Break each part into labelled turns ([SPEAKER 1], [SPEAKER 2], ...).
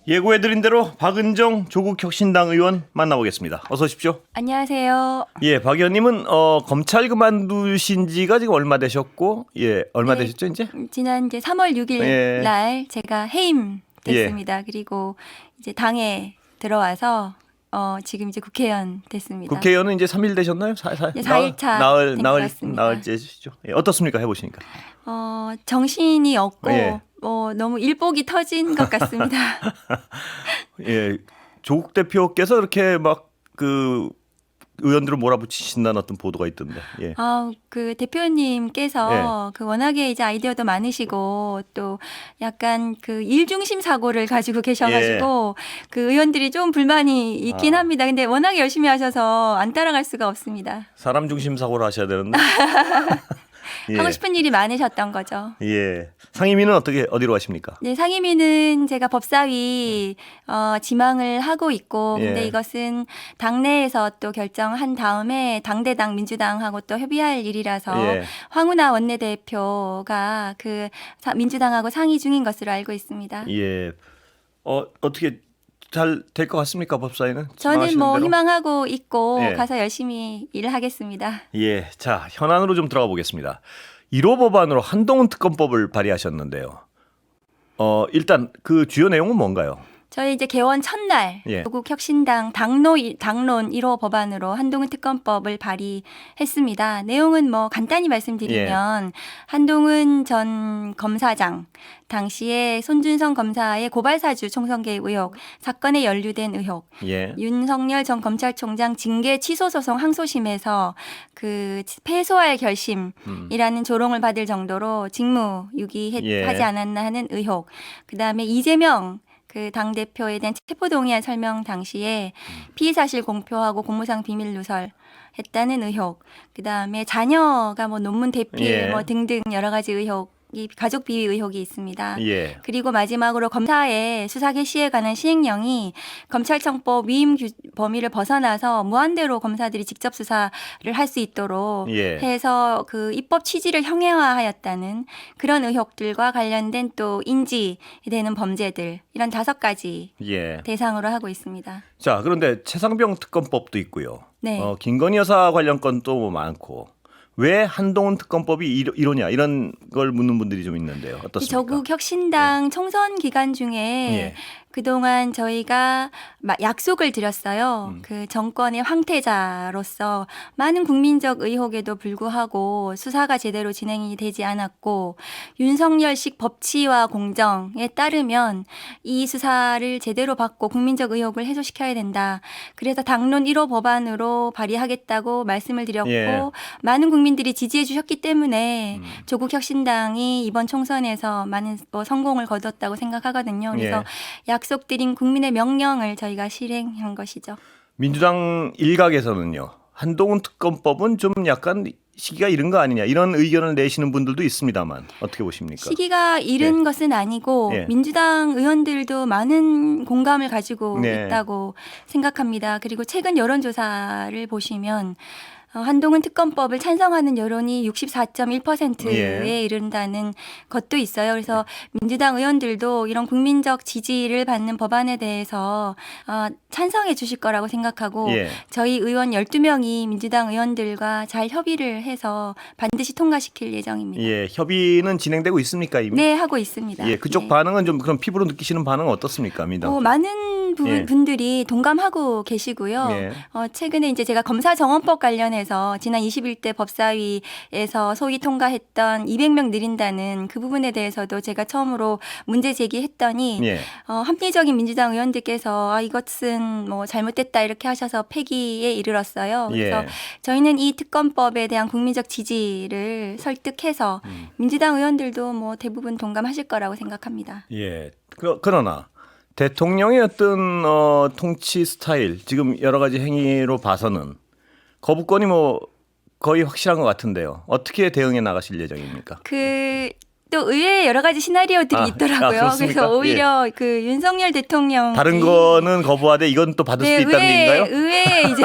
[SPEAKER 1] 예고해드린 대로 박은정 조국혁신당 의원 만나보겠습니다. 어서 오십시오.
[SPEAKER 2] 안녕하세요.
[SPEAKER 1] 예, 박 의원님은 검찰 그만두신 지가 지금 얼마 되셨고, 얼마
[SPEAKER 2] 네,
[SPEAKER 1] 되셨죠 이제?
[SPEAKER 2] 지난 이제 3월 6일
[SPEAKER 1] 예.
[SPEAKER 2] 날 제가 해임 됐습니다. 그리고 이제 당에 들어와서 지금 이제 국회의원 됐습니다.
[SPEAKER 1] 국회의원은 이제 3일 되셨나요?
[SPEAKER 2] 네, 4일 차 된것 같습니다.
[SPEAKER 1] 나흘째시죠? 어떻습니까? 해보시니까.
[SPEAKER 2] 정신이 없고
[SPEAKER 1] 예.
[SPEAKER 2] 너무 일복이 터진 것 같습니다.
[SPEAKER 1] 예, 조국 대표께서 이렇게 막 그 의원들을 몰아붙이신다는 어떤 보도가 있던데. 예.
[SPEAKER 2] 그 대표님께서 그 워낙에 이제 아이디어도 많으시고 또 약간 그 일중심 사고를 가지고 계셔가지고 그 의원들이 좀 불만이 있긴 합니다. 근데 워낙에 열심히 하셔서 안 따라갈 수가 없습니다.
[SPEAKER 1] 사람 중심 사고를 하셔야 되는데. 예.
[SPEAKER 2] 하고 싶은 일이 많으셨던 거죠.
[SPEAKER 1] 예. 상임위는 어디로 가십니까?
[SPEAKER 2] 네, 상임위는 제가 법사위 지망을 하고 있고, 근데
[SPEAKER 1] 예.
[SPEAKER 2] 이것은 당내에서 또 결정한 다음에 당대당 민주당하고 또 협의할 일이라서
[SPEAKER 1] 예.
[SPEAKER 2] 황운하 원내대표가 그 민주당하고 상의 중인 것으로 알고 있습니다.
[SPEAKER 1] 예. 어떻게 잘 될 것 같습니까? 법사위는?
[SPEAKER 2] 저는
[SPEAKER 1] 희망하시는 대로?
[SPEAKER 2] 희망하고 있고
[SPEAKER 1] 예.
[SPEAKER 2] 가서 열심히 일을 하겠습니다.
[SPEAKER 1] 예. 자, 현안으로 좀 들어가 보겠습니다. 1호 법안으로 한동훈 특검법을 발의하셨는데요. 일단 그 주요 내용은 뭔가요?
[SPEAKER 2] 저희 이제 개원 첫날
[SPEAKER 1] 예.
[SPEAKER 2] 조국혁신당 당론 1호 법안으로 한동훈 특검법을 발의했습니다. 내용은 뭐 간단히 말씀드리면 한동훈 전 검사장 당시에 손준성 검사의 고발사주 총선 개입 의혹 사건에 연루된 의혹
[SPEAKER 1] 예.
[SPEAKER 2] 윤석열 전 검찰총장 징계 취소 소송 항소심에서 그 패소할 결심이라는 조롱을 받을 정도로 직무유기하지 않았나 하는 의혹 그다음에 이재명 그 당대표에 대한 체포동의안 설명 당시에 피의 사실 공표하고 공무상 비밀 누설했다는 의혹, 그 다음에 자녀가 뭐 논문 대필 뭐 등등 여러 가지 의혹. 이 가족 비위 의혹이 있습니다.
[SPEAKER 1] 예.
[SPEAKER 2] 그리고 마지막으로 검사의 수사 개시에 관한 시행령이 검찰청법 위임 범위를 벗어나서 무한대로 검사들이 직접 수사를 할 수 있도록 해서 그 입법 취지를 형해화하였다는 그런 의혹들과 관련된 또 인지되는 범죄들 이런 5가지 대상으로 하고 있습니다.
[SPEAKER 1] 자, 그런데 최상병 특검법도 있고요.
[SPEAKER 2] 네.
[SPEAKER 1] 김건희 여사 관련 건도 많고. 왜 한동훈 특검법이 이러냐 이런 걸 묻는 분들이 좀 있는데요. 어떻습니까?
[SPEAKER 2] 조국 혁신당 총선 기간 중에 그동안 저희가 약속을 드렸어요. 그 정권의 황태자로서 많은 국민적 의혹에도 불구하고 수사가 제대로 진행이 되지 않았고 윤석열식 법치와 공정에 따르면 이 수사를 제대로 받고 국민적 의혹을 해소시켜야 된다. 그래서 당론 1호 법안으로 발의하겠다고 말씀을 드렸고 많은 국민들이 지지해 주셨기 때문에 조국 혁신당이 이번 총선에서 많은 성공을 거뒀다고 생각하거든요. 그래서 약속드린 국민의 명령을 저희가 실행한 것이죠.
[SPEAKER 1] 민주당 일각에서는요. 한동훈 특검법은 좀 약간 시기가 이른 거 아니냐 이런 의견을 내시는 분들도 있습니다만 어떻게 보십니까?
[SPEAKER 2] 시기가 이른 것은 아니고 민주당 의원들도 많은 공감을 가지고 있다고 생각합니다. 그리고 최근 여론조사를 보시면 한동훈 특검법을 찬성하는 여론이 64.1%에 이른다는 것도 있어요. 그래서 민주당 의원들도 이런 국민적 지지를 받는 법안에 대해서 찬성해 주실 거라고 생각하고 저희 의원 12명이 민주당 의원들과 잘 협의를 해서 반드시 통과시킬 예정입니다.
[SPEAKER 1] 예, 협의는 진행되고 있습니까 이미?
[SPEAKER 2] 네, 하고 있습니다.
[SPEAKER 1] 예, 그쪽 반응은 좀 그런 피부로 느끼시는 반응은 어떻습니까, 민당?
[SPEAKER 2] 많은 분들이 동감하고 계시고요. 최근에 이제 제가 검사 정원법 관련해서 지난 21대 법사위에서 소위 통과했던 200명 늘린다는 그 부분에 대해서도 제가 처음으로 문제 제기했더니 합리적인 민주당 의원들께서 이것은 뭐 잘못됐다 이렇게 하셔서 폐기에 이르렀어요. 그래서 저희는 이 특검법에 대한 국민적 지지를 설득해서 민주당 의원들도 뭐 대부분 동감하실 거라고 생각합니다.
[SPEAKER 1] 예. 그러나 대통령의 어떤 통치 스타일 지금 여러 가지 행위로 봐서는 거부권이 뭐 거의 확실한 것 같은데요. 어떻게 대응해 나가실 예정입니까?
[SPEAKER 2] 또 의외의 여러 가지 시나리오들이 있더라고요. 그래서 오히려 그 윤석열 대통령
[SPEAKER 1] 다른 거는 거부하되 이건 또 받을 수도 있다는 얘기인가요?
[SPEAKER 2] 의외의 이제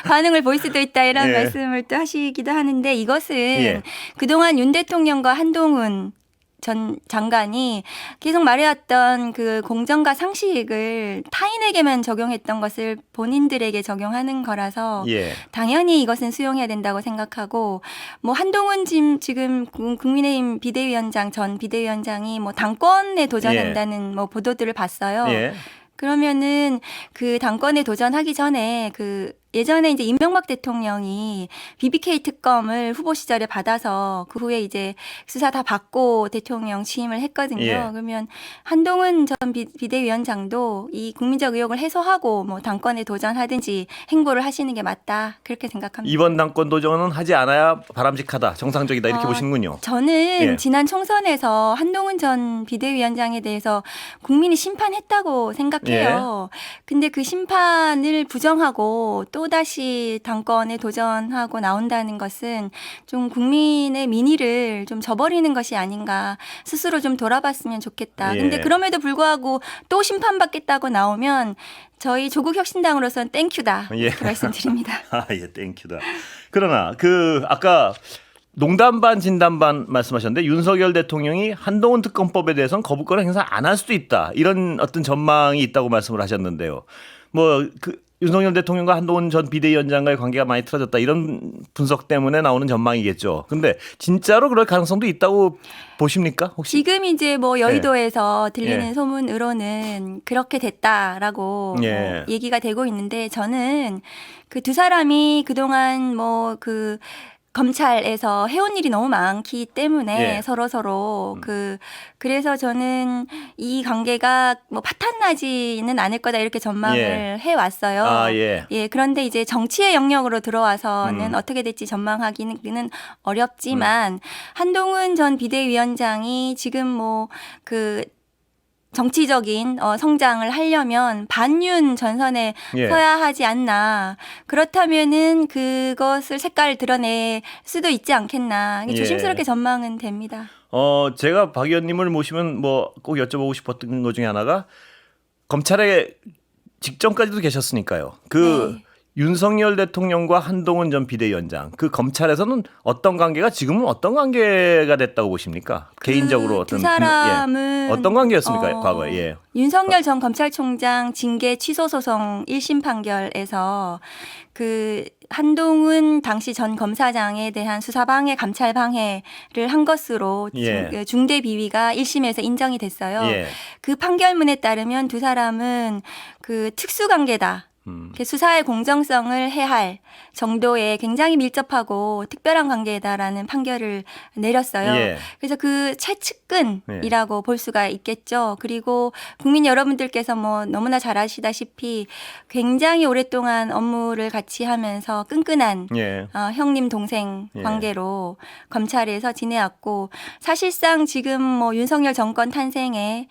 [SPEAKER 2] 반응을 보일 수도 있다 이런 말씀을 또 하시기도 하는데 이것은 그동안 윤 대통령과 한동훈 전 장관이 계속 말해왔던 그 공정과 상식을 타인에게만 적용했던 것을 본인들에게 적용하는 거라서
[SPEAKER 1] 예.
[SPEAKER 2] 당연히 이것은 수용해야 된다고 생각하고 뭐 한동훈 지금 국민의힘 비대위원장 전 비대위원장이 뭐 당권에 도전한다는 뭐 보도들을 봤어요.
[SPEAKER 1] 예.
[SPEAKER 2] 그러면은 그 당권에 도전하기 전에 그 예전에 이제 이명박 대통령이 BBK 특검을 후보 시절에 받아서 그 후에 이제 수사 다 받고 대통령 취임을 했거든요.
[SPEAKER 1] 예.
[SPEAKER 2] 그러면 한동훈 전 비대위원장도 이 국민적 의혹을 해소하고 뭐 당권에 도전하든지 행보를 하시는 게 맞다 그렇게 생각합니다.
[SPEAKER 1] 이번 당권 도전은 하지 않아야 바람직하다, 정상적이다 이렇게 보시는군요.
[SPEAKER 2] 저는
[SPEAKER 1] 예.
[SPEAKER 2] 지난 총선에서 한동훈 전 비대위원장에 대해서 국민이 심판했다고 생각해요. 근데 그 심판을 부정하고 또다시 당권에 도전하고 나온다는 것은 좀 국민의 민의를 좀 저버리는 것이 아닌가 스스로 좀 돌아봤으면 좋겠다.
[SPEAKER 1] 예.
[SPEAKER 2] 근데 그럼에도 불구하고 또 심판받겠다고 나오면 저희 조국혁신당으로서는 땡큐다
[SPEAKER 1] 예.
[SPEAKER 2] 이렇게 말씀드립니다.
[SPEAKER 1] 아, 예, 땡큐다. 그러나 그 아까 농담 반 진담 반 말씀하셨는데 윤석열 대통령이 한동훈 특검법에 대해서는 거부권을 행사 안 할 수도 있다. 이런 어떤 전망이 있다고 말씀을 하셨는데요. 뭐 그 윤석열 대통령과 한동훈 전 비대위원장과의 관계가 많이 틀어졌다. 이런 분석 때문에 나오는 전망이겠죠. 근데 진짜로 그럴 가능성도 있다고 보십니까? 혹시?
[SPEAKER 2] 지금 이제 뭐 여의도에서 들리는
[SPEAKER 1] 예.
[SPEAKER 2] 소문으로는 그렇게 됐다라고
[SPEAKER 1] 예.
[SPEAKER 2] 뭐 얘기가 되고 있는데 저는 그 두 사람이 그동안 뭐 그 검찰에서 해온 일이 너무 많기 때문에
[SPEAKER 1] 예.
[SPEAKER 2] 서로 그래서 저는 이 관계가 뭐 파탄나지는 않을 거다 이렇게 전망을
[SPEAKER 1] 예.
[SPEAKER 2] 해왔어요.
[SPEAKER 1] 아, 예.
[SPEAKER 2] 그런데 이제 정치의 영역으로 들어와서는 어떻게 될지 전망하기는 어렵지만 한동훈 전 비대위원장이 지금 뭐 그 정치적인 성장을 하려면 반윤 전선에
[SPEAKER 1] 예.
[SPEAKER 2] 서야 하지 않나. 그렇다면은 그것을 색깔을 드러낼 수도 있지 않겠나.
[SPEAKER 1] 예.
[SPEAKER 2] 조심스럽게 전망은 됩니다.
[SPEAKER 1] 제가 박 의원님을 모시면 뭐 꼭 여쭤보고 싶었던 것 중에 하나가 검찰에 직전까지도 계셨으니까요. 그
[SPEAKER 2] 네.
[SPEAKER 1] 윤석열 대통령과 한동훈 전 비대위원장 그 검찰에서는 어떤 관계가 지금은 어떤 관계가 됐다고 보십니까? 개인적으로
[SPEAKER 2] 두
[SPEAKER 1] 어떤
[SPEAKER 2] 사람은
[SPEAKER 1] 어떤 관계였습니까? 과거에. 예.
[SPEAKER 2] 윤석열 전 검찰총장 징계 취소 소송 1심 판결에서 그 한동훈 당시 전 검사장에 대한 수사방해 감찰방해를 한 것으로
[SPEAKER 1] 예.
[SPEAKER 2] 중대 비위가 1심에서 인정이 됐어요.
[SPEAKER 1] 예.
[SPEAKER 2] 그 판결문에 따르면 두 사람은 그 특수관계다. 수사의 공정성을 해할 정도의 굉장히 밀접하고 특별한 관계다라는 판결을 내렸어요.
[SPEAKER 1] 예.
[SPEAKER 2] 그래서 그 최측근이라고 볼 수가 있겠죠. 그리고 국민 여러분들께서 뭐 너무나 잘 아시다시피 굉장히 오랫동안 업무를 같이 하면서 끈끈한
[SPEAKER 1] 예.
[SPEAKER 2] 형님 동생
[SPEAKER 1] 예.
[SPEAKER 2] 관계로 검찰에서 지내왔고 사실상 지금 뭐 윤석열 정권 탄생에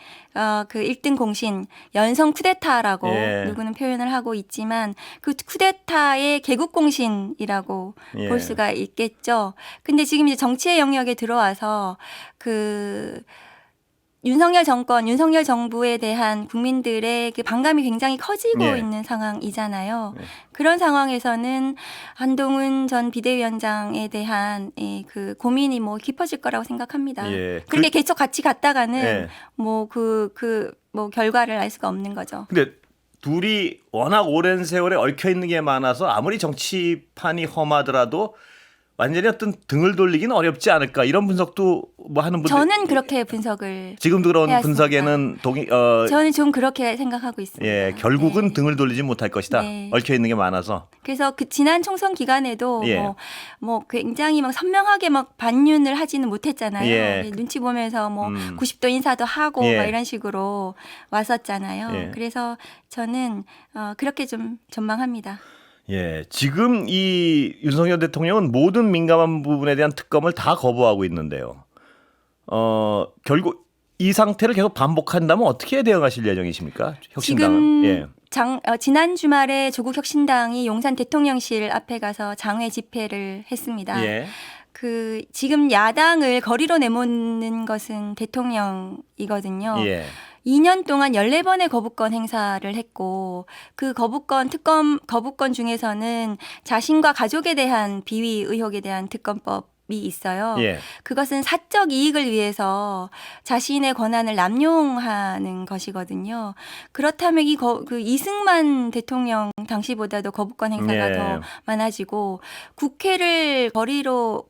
[SPEAKER 2] 그 1등 공신 연성 쿠데타라고
[SPEAKER 1] 예.
[SPEAKER 2] 누구는 표현을 하고 있지만 그 쿠데타의 개국 공신이라고
[SPEAKER 1] 예.
[SPEAKER 2] 볼 수가 있겠죠. 근데 지금 이제 정치의 영역에 들어와서 그 윤석열 정권, 윤석열 정부에 대한 국민들의 그 반감이 굉장히 커지고
[SPEAKER 1] 예.
[SPEAKER 2] 있는 상황이잖아요. 그런 상황에서는 한동훈 전 비대위원장에 대한 그 고민이 뭐 깊어질 거라고 생각합니다.
[SPEAKER 1] 예.
[SPEAKER 2] 그렇게 계속 같이 갔다가는
[SPEAKER 1] 예.
[SPEAKER 2] 뭐 뭐 결과를 알 수가 없는 거죠.
[SPEAKER 1] 근데 둘이 워낙 오랜 세월에 얽혀 있는 게 많아서 아무리 정치판이 험하더라도 완전히 어떤 등을 돌리기는 어렵지 않을까 이런 분석도 뭐 하는 분들
[SPEAKER 2] 저는 그렇게 분석을
[SPEAKER 1] 지금도 그런
[SPEAKER 2] 해왔습니다.
[SPEAKER 1] 분석에는
[SPEAKER 2] 저는 좀 그렇게 생각하고 있습니다.
[SPEAKER 1] 예, 결국은
[SPEAKER 2] 네.
[SPEAKER 1] 등을 돌리지 못할 것이다.
[SPEAKER 2] 네.
[SPEAKER 1] 얽혀 있는 게 많아서.
[SPEAKER 2] 그래서 그 지난 총선 기간에도
[SPEAKER 1] 예.
[SPEAKER 2] 뭐 굉장히 막 선명하게 막 반윤을 하지는 못했잖아요.
[SPEAKER 1] 예.
[SPEAKER 2] 눈치 보면서 뭐 90도 인사도 하고
[SPEAKER 1] 예.
[SPEAKER 2] 막 이런 식으로 왔었잖아요.
[SPEAKER 1] 예.
[SPEAKER 2] 그래서 저는 그렇게 좀 전망합니다.
[SPEAKER 1] 예, 지금 이 윤석열 대통령은 모든 민감한 부분에 대한 특검을 다 거부하고 있는데요. 결국 이 상태를 계속 반복한다면 어떻게 대응하실 예정이십니까? 혁신당은.
[SPEAKER 2] 지금
[SPEAKER 1] 예.
[SPEAKER 2] 지난 주말에 조국혁신당이 용산 대통령실 앞에 가서 장외 집회를 했습니다.
[SPEAKER 1] 예.
[SPEAKER 2] 그 지금 야당을 거리로 내모는 것은 대통령이거든요.
[SPEAKER 1] 예.
[SPEAKER 2] 2년 동안 14번의 거부권 행사를 했고 그 거부권 중에서는 자신과 가족에 대한 비위 의혹에 대한 특검법 있어요.
[SPEAKER 1] 예.
[SPEAKER 2] 그것은 사적 이익을 위해서 자신의 권한을 남용하는 것이거든요. 그렇다면 그 이승만 대통령 당시보다도 거부권 행사가
[SPEAKER 1] 예.
[SPEAKER 2] 더 많아지고 국회를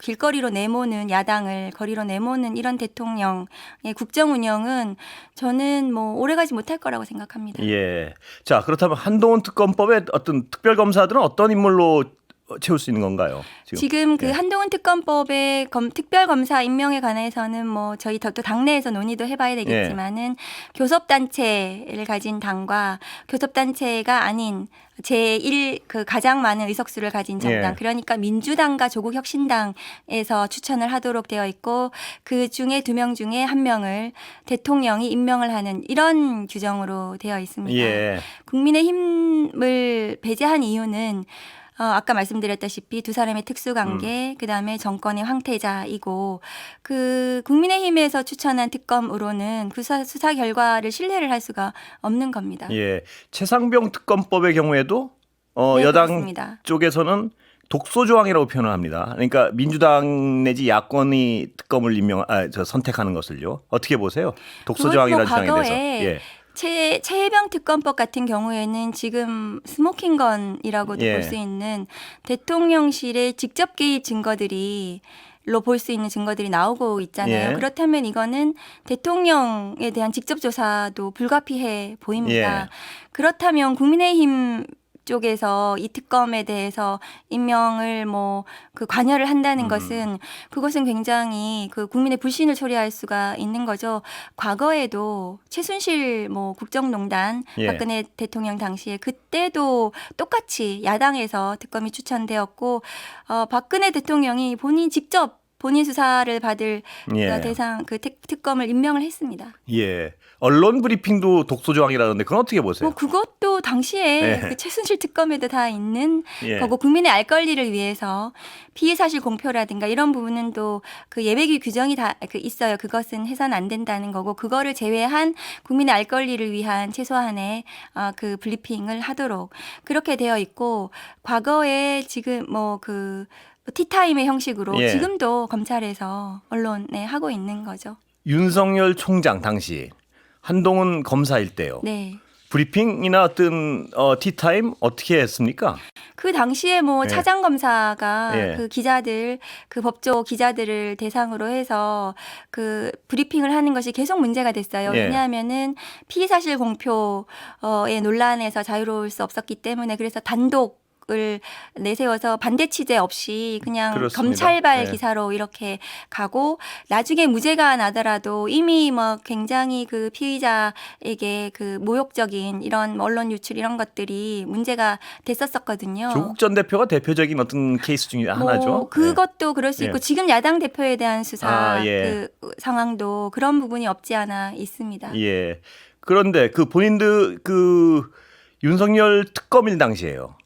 [SPEAKER 2] 길거리로 내모는 야당을 거리로 내모는 이런 대통령의 국정 운영은 저는 뭐 오래가지 못할 거라고 생각합니다.
[SPEAKER 1] 예. 자, 그렇다면 한동훈 특검법의 어떤 특별 검사들은 어떤 인물로 채울 수 있는 건가요?
[SPEAKER 2] 지금 그
[SPEAKER 1] 예.
[SPEAKER 2] 한동훈 특검법의 특별검사 임명에 관해서는 뭐 저희 또 당내에서 논의도 해봐야 되겠지만은 교섭단체를 가진 당과 교섭단체가 아닌 제1 그 가장 많은 의석수를 가진 정당
[SPEAKER 1] 예.
[SPEAKER 2] 그러니까 민주당과 조국혁신당에서 추천을 하도록 되어 있고 그 중에 2명 중에 1명을 대통령이 임명을 하는 이런 규정으로 되어 있습니다.
[SPEAKER 1] 예.
[SPEAKER 2] 국민의힘을 배제한 이유는 아까 말씀드렸다시피 두 사람의 특수관계, 그다음에 정권의 황태자이고 그 국민의힘에서 추천한 특검으로는 그 수사 결과를 신뢰를 할 수가 없는 겁니다.
[SPEAKER 1] 예. 최상병 특검법의 경우에도
[SPEAKER 2] 네,
[SPEAKER 1] 여당
[SPEAKER 2] 그렇습니다.
[SPEAKER 1] 쪽에서는 독소 조항이라고 표현을 합니다. 그러니까 민주당 내지 야권이 특검을 선택하는 것을요. 어떻게 보세요? 독소 조항이라는 주장에 대해서. 예.
[SPEAKER 2] 최혜병 특검법 같은 경우에는 지금 스모킹건이라고도
[SPEAKER 1] 예.
[SPEAKER 2] 볼 수 있는 대통령실의 직접 개입 증거들이 로 볼 수 있는 증거들이 나오고 있잖아요.
[SPEAKER 1] 예.
[SPEAKER 2] 그렇다면 이거는 대통령에 대한 직접 조사도 불가피해 보입니다.
[SPEAKER 1] 예.
[SPEAKER 2] 그렇다면 국민의힘 쪽에서 이 특검에 대해서 임명을 그 관여를 한다는 것은 그것은 굉장히 그 국민의 불신을 초래할 수가 있는 거죠. 과거에도 최순실 국정농단
[SPEAKER 1] 예.
[SPEAKER 2] 박근혜 대통령 당시에 그때도 똑같이 야당에서 특검이 추천되었고 박근혜 대통령이 본인 수사를 받을
[SPEAKER 1] 예.
[SPEAKER 2] 대상 그 특검을 임명을 했습니다.
[SPEAKER 1] 예. 언론 브리핑도 독소 조항이라는데 그건 어떻게 보세요?
[SPEAKER 2] 그것도 당시에
[SPEAKER 1] 예.
[SPEAKER 2] 그 최순실 특검에도 다 있는
[SPEAKER 1] 예.
[SPEAKER 2] 거고 국민의 알 권리를 위해서 피의 사실 공표라든가 이런 부분은 또 그 예배규 규정이 다 있어요. 그것은 해서는 안 된다는 거고 그거를 제외한 국민의 알 권리를 위한 최소한의 그 브리핑을 하도록 그렇게 되어 있고 과거에 지금 티타임의 형식으로
[SPEAKER 1] 예.
[SPEAKER 2] 지금도 검찰에서 언론에 하고 있는 거죠.
[SPEAKER 1] 윤석열 총장 당시 한동훈 검사일 때요.
[SPEAKER 2] 네.
[SPEAKER 1] 브리핑이나 어떤 티타임 어떻게 했습니까?
[SPEAKER 2] 그 당시에
[SPEAKER 1] 예.
[SPEAKER 2] 차장 검사가
[SPEAKER 1] 예.
[SPEAKER 2] 그 기자들 그 법조 기자들을 대상으로 해서 그 브리핑을 하는 것이 계속 문제가 됐어요.
[SPEAKER 1] 예.
[SPEAKER 2] 왜냐하면은 피의 사실 공표의 논란에서 자유로울 수 없었기 때문에 그래서 단독 을 내세워서 반대 취재 없이 그냥
[SPEAKER 1] 그렇습니다.
[SPEAKER 2] 검찰발
[SPEAKER 1] 예.
[SPEAKER 2] 기사로 이렇게 가고 나중에 무죄가 나더라도 이미 굉장히 그 피의자에게 그 모욕적인 이런 언론 유출 이런 것들이 문제가 됐었거든요.
[SPEAKER 1] 조국 전 대표가 대표적인 어떤 케이스 중에 하나죠.
[SPEAKER 2] 그것도 그럴 수
[SPEAKER 1] 예.
[SPEAKER 2] 있고 지금 야당 대표에 대한 수사
[SPEAKER 1] 예.
[SPEAKER 2] 그 상황도 그런 부분이 없지 않아 있습니다.
[SPEAKER 1] 예. 그런데 그 본인들 그 윤석열 특검일 당시에요.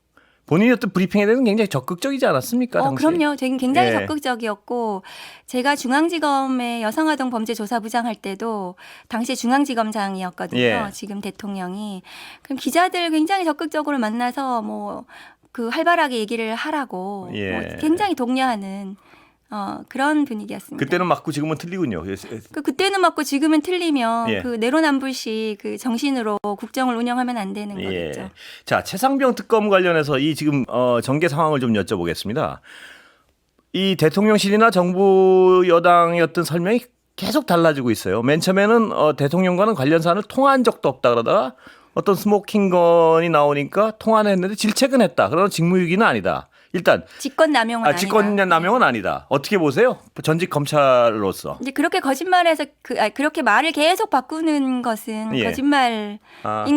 [SPEAKER 1] 본인이 어떤 브리핑에 대해서는 굉장히 적극적이지 않았습니까? 당시에?
[SPEAKER 2] 그럼요. 저희는 굉장히
[SPEAKER 1] 예.
[SPEAKER 2] 적극적이었고 제가 중앙지검의 여성아동 범죄조사부장 할 때도 당시 중앙지검장이었거든요.
[SPEAKER 1] 예.
[SPEAKER 2] 지금 대통령이. 그럼 기자들 굉장히 적극적으로 만나서 그 활발하게 얘기를 하라고
[SPEAKER 1] 예.
[SPEAKER 2] 굉장히 독려하는 그런 분위기였습니다.
[SPEAKER 1] 그때는 맞고 지금은 틀리군요.
[SPEAKER 2] 그때는 맞고 지금은 틀리면
[SPEAKER 1] 예.
[SPEAKER 2] 그 내로남불식 그 정신으로 국정을 운영하면 안 되는 거겠죠.
[SPEAKER 1] 예. 자, 최상병 특검 관련해서 이 지금 전개 상황을 좀 여쭤보겠습니다. 이 대통령실이나 정부 여당의 어떤 설명이 계속 달라지고 있어요. 맨 처음에는 대통령과는 관련 사안을 통화한 적도 없다 그러다가 어떤 스모킹건이 나오니까 통화는 했는데 질책은 했다. 그러나 직무유기는 아니다. 일단
[SPEAKER 2] 직권남용은 아니다.
[SPEAKER 1] 직권남용은 아니다. 어떻게 보세요? 전직 검찰로서.
[SPEAKER 2] 이제 그렇게 거짓말해서 그렇게 말을 계속 바꾸는 것은
[SPEAKER 1] 예.
[SPEAKER 2] 거짓말인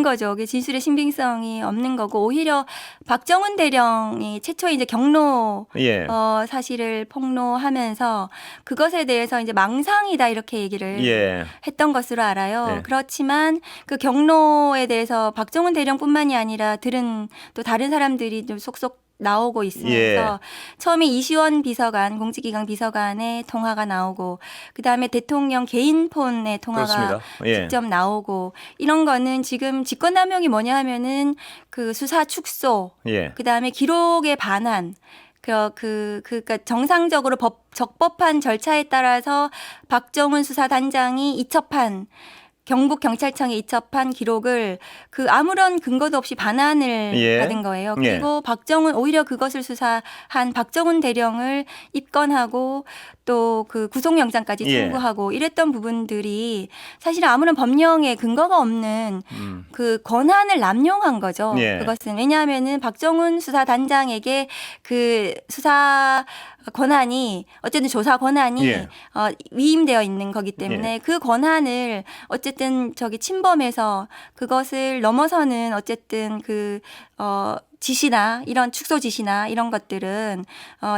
[SPEAKER 2] 거죠. 그게 진술의 신빙성이 없는 거고 오히려 박정훈 대령이 최초에 이제 경로
[SPEAKER 1] 예.
[SPEAKER 2] 사실을 폭로하면서 그것에 대해서 이제 망상이다 이렇게 얘기를
[SPEAKER 1] 예.
[SPEAKER 2] 했던 것으로 알아요.
[SPEAKER 1] 예.
[SPEAKER 2] 그렇지만 그 경로에 대해서 박정훈 대령뿐만이 아니라 들은 또 다른 사람들이 좀 속속 나오고 있으면서
[SPEAKER 1] 예.
[SPEAKER 2] 처음에 이시원 비서관, 공직기강 비서관의 통화가 나오고 그다음에 대통령 개인 폰의 통화가
[SPEAKER 1] 그렇습니다. 예.
[SPEAKER 2] 직접 나오고 이런 거는 지금 직권남용이 뭐냐 하면은 그 수사 축소,
[SPEAKER 1] 예.
[SPEAKER 2] 그다음에 기록에 반한 그러니까 정상적으로 적법한 절차에 따라서 박정훈 수사단장이 이첩한 경북 경찰청에 이첩한 기록을 그 아무런 근거도 없이 반환을
[SPEAKER 1] 예.
[SPEAKER 2] 받은 거예요.
[SPEAKER 1] 예.
[SPEAKER 2] 그리고 박정훈 오히려 그것을 수사한 박정훈 대령을 입건하고 또 그 구속영장까지
[SPEAKER 1] 예.
[SPEAKER 2] 청구하고 이랬던 부분들이 사실 아무런 법령에 근거가 없는 그 권한을 남용한 거죠.
[SPEAKER 1] 예.
[SPEAKER 2] 그것은 왜냐하면은 박정훈 수사단장에게 그 수사 권한이 어쨌든 조사 권한이
[SPEAKER 1] 예.
[SPEAKER 2] 위임되어 있는 거기 때문에 그 권한을 어쨌든 저기 침범해서 그것을 넘어서는 어쨌든 지시나 이런 축소 지시나 이런 것들은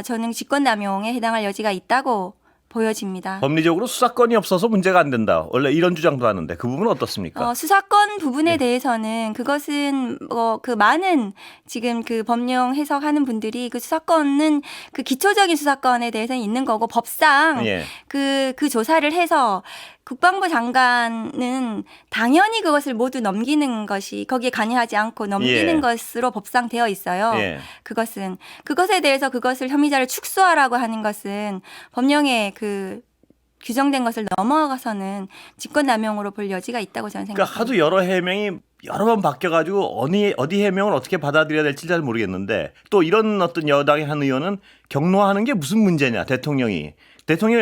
[SPEAKER 2] 저는 직권남용에 해당할 여지가 있다고 보여집니다.
[SPEAKER 1] 법리적으로 수사권이 없어서 문제가 안 된다. 원래 이런 주장도 하는데 그 부분은 어떻습니까?
[SPEAKER 2] 수사권 부분에 대해서는 그것은 그 많은 지금 그 법령 해석하는 분들이 그 수사권은 그 기초적인 수사권에 대해서는 있는 거고 법상
[SPEAKER 1] 예.
[SPEAKER 2] 그 조사를 해서 국방부 장관은 당연히 그것을 모두 넘기는 것이 거기에 관여하지 않고 넘기는
[SPEAKER 1] 예.
[SPEAKER 2] 것으로 법상 되어 있어요.
[SPEAKER 1] 예.
[SPEAKER 2] 그것에 대해서 그것을 혐의자를 축소하라고 하는 것은 법령에 그 규정된 것을 넘어가서는 직권남용으로 볼 여지가 있다고 저는
[SPEAKER 1] 그러니까
[SPEAKER 2] 생각합니다.
[SPEAKER 1] 하도 여러 해명이 여러 번 바뀌어가지고 어디 해명을 어떻게 받아들여야 될지 잘 모르겠는데 또 이런 어떤 여당의 한 의원은 경로하는 게 무슨 문제냐 대통령이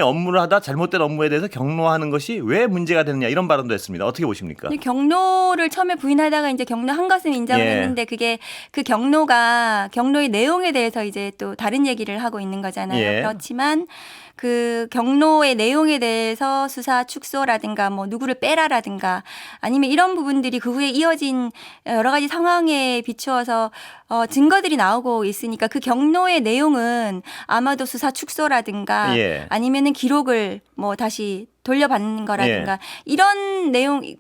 [SPEAKER 1] 업무를 하다 잘못된 업무에 대해서 경로하는 것이 왜 문제가 되느냐 이런 발언도 했습니다. 어떻게 보십니까?
[SPEAKER 2] 근데 경로를 처음에 부인하다가 이제 경로한 것은 인정을
[SPEAKER 1] 예.
[SPEAKER 2] 했는데 그게 그 경로의 내용에 대해서 이제 또 다른 얘기를 하고 있는 거잖아요.
[SPEAKER 1] 예.
[SPEAKER 2] 그렇지만 그 경로의 내용에 대해서 수사 축소라든가 뭐 누구를 빼라라든가 아니면 이런 부분들이 그 후에 이어진 여러 가지 상황에 비추어서 증거들이 나오고 있으니까 그 경로의 내용은 아마도 수사 축소라든가
[SPEAKER 1] 예.
[SPEAKER 2] 아니면은 기록을 뭐 다시 돌려받는 거라든가 이런 내용이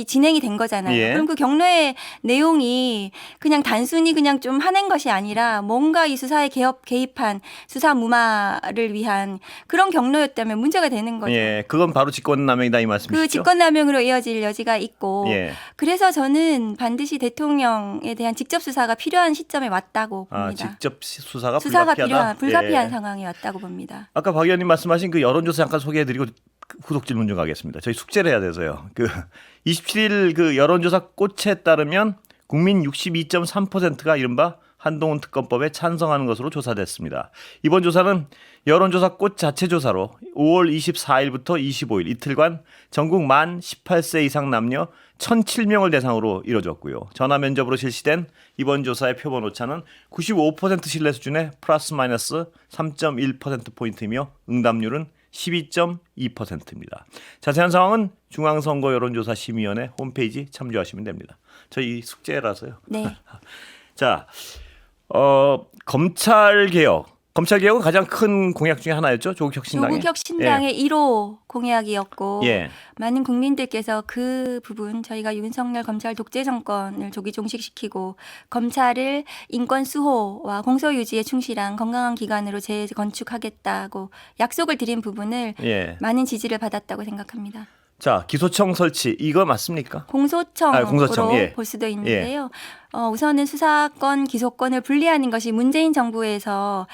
[SPEAKER 2] 진행이 된 거잖아요.
[SPEAKER 1] 예.
[SPEAKER 2] 그럼 그 경로의 내용이 그냥 단순히 그냥 좀 화낸 것이 아니라 뭔가 이 수사에 개입한 수사 무마를 위한 그런 경로였다면 문제가 되는 거죠.
[SPEAKER 1] 예, 그건 바로 직권남용이다 이 말씀이시죠?
[SPEAKER 2] 그 직권남용으로 이어질 여지가 있고
[SPEAKER 1] 예.
[SPEAKER 2] 그래서 저는 반드시 대통령에 대한 직접 수사가 필요한 시점에 왔다고 봅니다.
[SPEAKER 1] 직접 수사가
[SPEAKER 2] 불가피한
[SPEAKER 1] 예.
[SPEAKER 2] 상황에 왔다고 봅니다.
[SPEAKER 1] 아까 박 의원님 말씀하신 그 여론조사 잠깐 소개해드리고 후속 질문 좀 가겠습니다. 저희 숙제를 해야 돼서요. 그 27일 그 여론조사 꽃에 따르면 국민 62.3%가 이른바 한동훈 특검법에 찬성하는 것으로 조사됐습니다. 이번 조사는 여론조사 꽃 자체 조사로 5월 24일부터 25일 이틀간 전국 만 18세 이상 남녀 1,007명을 대상으로 이뤄졌고요. 전화 면접으로 실시된 이번 조사의 표본 오차는 95% 신뢰 수준의 플러스 마이너스 3.1%포인트이며 응답률은 12.2%입니다. 자세한 상황은 중앙선거여론조사심의위원회 홈페이지 참조하시면 됩니다. 저희 숙제라서요.
[SPEAKER 2] 네.
[SPEAKER 1] 자, 검찰개혁은 가장 큰 공약 중에 하나였죠. 조국혁신당의.
[SPEAKER 2] 조국혁신당의 1호 공약이었고
[SPEAKER 1] 예.
[SPEAKER 2] 많은 국민들께서 그 부분 저희가 윤석열 검찰 독재 정권을 조기 종식시키고 검찰을 인권 수호와 공소 유지에 충실한 건강한 기관으로 재건축하겠다고 약속을 드린 부분을
[SPEAKER 1] 예.
[SPEAKER 2] 많은 지지를 받았다고 생각합니다.
[SPEAKER 1] 자, 기소청 설치 이거 맞습니까?
[SPEAKER 2] 공소청으로
[SPEAKER 1] 공소청, 예.
[SPEAKER 2] 볼 수도 있는데요. 우선은 수사권, 기소권을 분리하는 것이 문재인 정부에서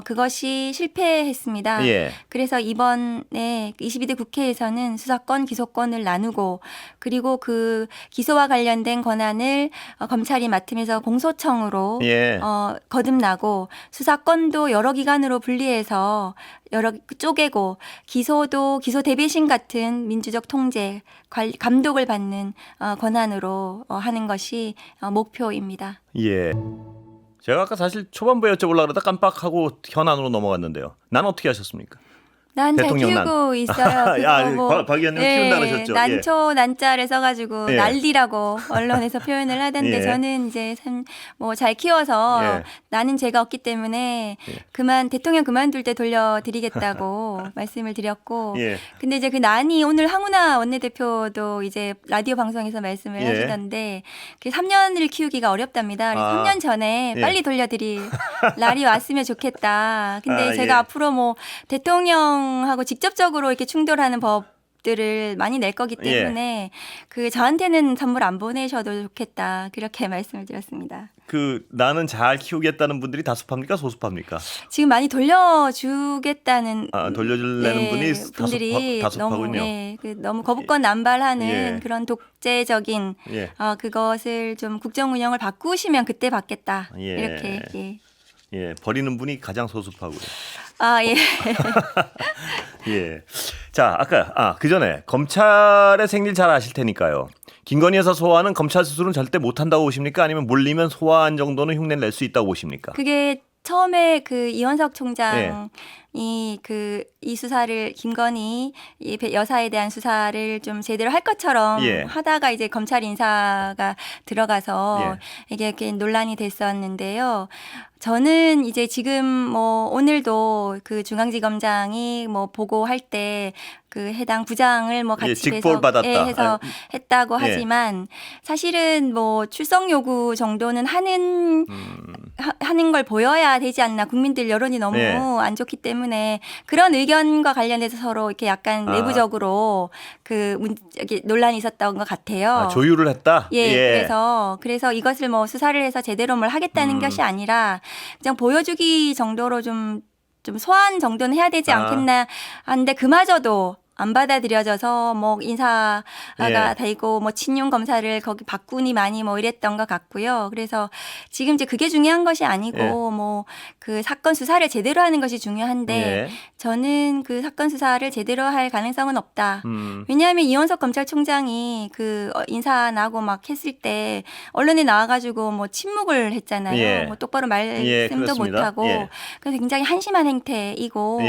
[SPEAKER 2] 그것이 실패했습니다.
[SPEAKER 1] 예.
[SPEAKER 2] 그래서 이번에 22대 국회에서는 수사권, 기소권을 나누고 그리고 그 기소와 관련된 권한을 검찰이 맡으면서 공소청으로
[SPEAKER 1] 예.
[SPEAKER 2] 거듭나고 수사권도 여러 기관으로 분리해서 여러 쪼개고 기소도 기소 대배심 같은 민주적 통제, 감독을 받는 권한으로 하는 것이 목표입니다.
[SPEAKER 1] 예. 제가 아까 사실 초반부에 여쭤보려고 그러다 깜빡하고 현안으로 넘어갔는데요. 난 어떻게 하셨습니까?
[SPEAKER 2] 난 잘
[SPEAKER 1] 대통령 난.
[SPEAKER 2] 키우고 있어요.
[SPEAKER 1] 야,
[SPEAKER 2] 그거
[SPEAKER 1] 박 의원님 키운다 그러셨죠?
[SPEAKER 2] 난초 난자를 써가지고
[SPEAKER 1] 예.
[SPEAKER 2] 난리라고 언론에서 표현을 하던데
[SPEAKER 1] 예.
[SPEAKER 2] 저는 이제 뭐 잘 키워서
[SPEAKER 1] 예.
[SPEAKER 2] 나는 죄가 없기 때문에 대통령 그만둘 때 돌려드리겠다고 말씀을 드렸고
[SPEAKER 1] 예.
[SPEAKER 2] 근데 이제 그 난이 오늘 황운하 원내대표도 이제 라디오 방송에서 말씀을
[SPEAKER 1] 예.
[SPEAKER 2] 하시던데 3년을 키우기가 어렵답니다. 그래서 3년 전에
[SPEAKER 1] 예.
[SPEAKER 2] 빨리 돌려드릴 날이 왔으면 좋겠다. 근데 제가
[SPEAKER 1] 예.
[SPEAKER 2] 앞으로 뭐 대통령하고 직접적으로 이렇게 충돌하는 법 모습들을 많이 낼 거기 때문에 그 저한테는 선물 안 보내셔도 좋겠다 그렇게 말씀을 드렸습니다.
[SPEAKER 1] 그 나는 잘 키우겠다는 분들이 다수파입니까 소수파입니까?
[SPEAKER 2] 지금 많이 돌려주겠다는
[SPEAKER 1] 돌려주려는 분이
[SPEAKER 2] 분들이
[SPEAKER 1] 다수파군요.
[SPEAKER 2] 너무 너무 거부권 남발하는
[SPEAKER 1] 예.
[SPEAKER 2] 그런 독재적인
[SPEAKER 1] 예.
[SPEAKER 2] 그것을 좀 국정 운영을 바꾸시면 그때 받겠다
[SPEAKER 1] 예.
[SPEAKER 2] 이렇게
[SPEAKER 1] 예, 버리는 분이 가장 소수파고요.
[SPEAKER 2] 예.
[SPEAKER 1] 예. 자, 아까 그 전에 검찰의 생일 잘 아실 테니까요. 김건희 여사 소환은 검찰 스스로는 절대 못 한다고 보십니까? 아니면 몰리면 소환 정도는 흉내를 낼 수 있다고 보십니까?
[SPEAKER 2] 그게 처음에 그 이원석 총장이 이 수사를 김건희 이 여사에 대한 수사를 좀 제대로 할 것처럼 하다가 이제 검찰 인사가 들어가서 이게 이렇게 논란이 됐었는데요. 저는 이제 지금 뭐 오늘도 그 중앙지검장이 뭐 보고할 때 그 해당 부장을 뭐 같이
[SPEAKER 1] 직보받았다.
[SPEAKER 2] 해서 했다고 하지만 사실은 뭐 출석 요구 정도는 하는 걸 보여야 되지 않나. 국민들 여론이 너무 안 좋기 때문에 그런 의견과 관련해서 서로 이렇게 약간 내부적으로 이렇게 논란이 있었던 것 같아요.
[SPEAKER 1] 조율을 했다.
[SPEAKER 2] 그래서 이것을 뭐 수사를 해서 제대로 뭘 하겠다는 것이 아니라 그냥 보여주기 정도로 좀 소환 정도는 해야 되지 않겠나 하는데 그마저도 안 받아들여져서 뭐 인사가 되고 뭐 친윤 검사를 거기 바꾸니 많이 뭐 이랬던 것 같고요. 그래서 지금 이제 그게 중요한 것이 아니고 뭐 그 사건 수사를 제대로 하는 것이 중요한데 저는 그 사건 수사를 제대로 할 가능성은 없다. 왜냐하면 이원석 검찰총장이 그 인사 나고 막 했을 때 언론에 나와가지고 뭐 침묵을 했잖아요. 뭐 똑바로 말씀도 못하고 그래서 굉장히 한심한 행태이고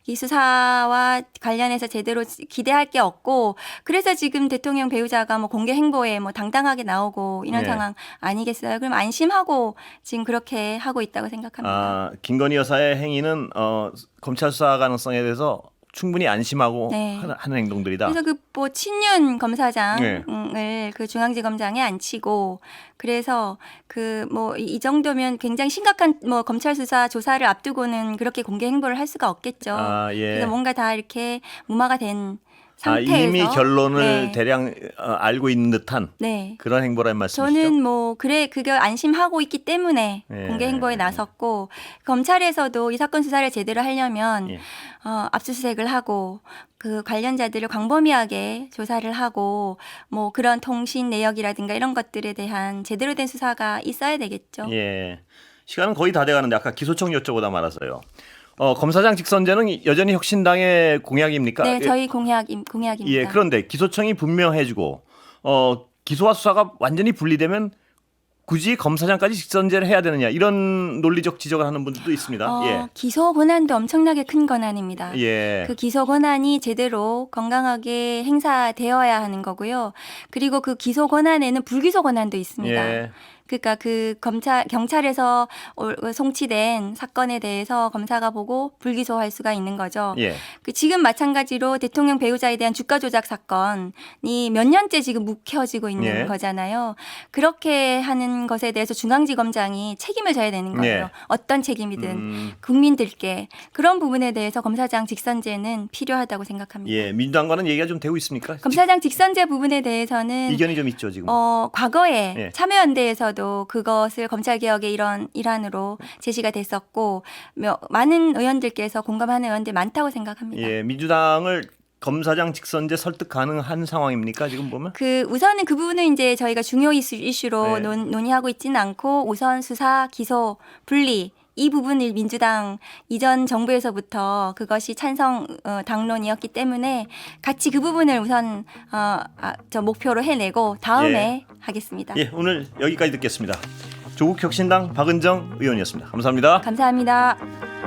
[SPEAKER 2] 이 수사와 관련해서 제대로 기대할 게 없고 그래서 지금 대통령 배우자가 뭐 공개 행보에 뭐 당당하게 나오고 이런 상황 아니겠어요? 그럼 안심하고 지금 그렇게 하고 있다고 생각합니다.
[SPEAKER 1] 김건희 여사의 행위는 검찰 수사 가능성에 대해서 충분히 안심하고 하는 행동들이다.
[SPEAKER 2] 그래서 그 뭐 친윤 검사장을 그 중앙지검장에 앉히고 그래서 그 뭐 이 정도면 굉장히 심각한 뭐 검찰 수사 조사를 앞두고는 그렇게 공개 행보를 할 수가 없겠죠. 그래서 뭔가 다 이렇게 무마가 된 상태에서
[SPEAKER 1] 이미 결론을 대략 알고 있는 듯한 그런 행보라는 말씀이시죠?
[SPEAKER 2] 저는 뭐 그게 안심하고 있기 때문에 공개 행보에 나섰고 검찰에서도 이 사건 수사를 제대로 하려면 압수수색을 하고 그 관련자들을 광범위하게 조사를 하고 뭐 그런 통신 내역이라든가 이런 것들에 대한 제대로 된 수사가 있어야 되겠죠.
[SPEAKER 1] 시간은 거의 다 돼가는데 아까 기소청 여쭤보다 말아서요. 검사장 직선제는 여전히 혁신당의 공약입니까?
[SPEAKER 2] 네, 저희 공약입니다.
[SPEAKER 1] 그런데 기소청이 분명해지고 기소와 수사가 완전히 분리되면 굳이 검사장까지 직선제를 해야 되느냐 이런 논리적 지적을 하는 분들도 있습니다.
[SPEAKER 2] 기소 권한도 엄청나게 큰 권한입니다.
[SPEAKER 1] 그
[SPEAKER 2] 기소 권한이 제대로 건강하게 행사되어야 하는 거고요. 그리고 그 기소 권한에는 불기소 권한도 있습니다. 그러니까 그 경찰에서 송치된 사건에 대해서 검사가 보고 불기소할 수가 있는 거죠. 그 지금 마찬가지로 대통령 배우자에 대한 주가 조작 사건이 몇 년째 지금 묵혀지고 있는 거잖아요. 그렇게 하는 것에 대해서 중앙지검장이 책임을 져야 되는 거예요. 어떤 책임이든 국민들께 그런 부분에 대해서 검사장 직선제는 필요하다고 생각합니다.
[SPEAKER 1] 민주당과는 얘기가 좀 되고 있습니까?
[SPEAKER 2] 검사장 직선제 부분에 대해서는
[SPEAKER 1] 이견이 좀 있죠 지금.
[SPEAKER 2] 과거에 참여연대에서도 그것을 검찰개혁의 일환으로 제시가 됐었고 많은 의원들께서 공감하는 의원들 많다고 생각합니다.
[SPEAKER 1] 민주당을 검사장 직선제 설득 가능한 상황입니까 지금 보면?
[SPEAKER 2] 우선은 그 부분은 이제 저희가 중요 이슈로 논의하고 있지는 않고 우선 수사, 기소, 분리 이 부분을 민주당 이전 정부에서부터 그것이 찬성 당론이었기 때문에 같이 그 부분을 우선 목표로 해내고 다음에 하겠습니다.
[SPEAKER 1] 오늘 여기까지 듣겠습니다. 조국 혁신당 박은정 의원이었습니다. 감사합니다.
[SPEAKER 2] 감사합니다.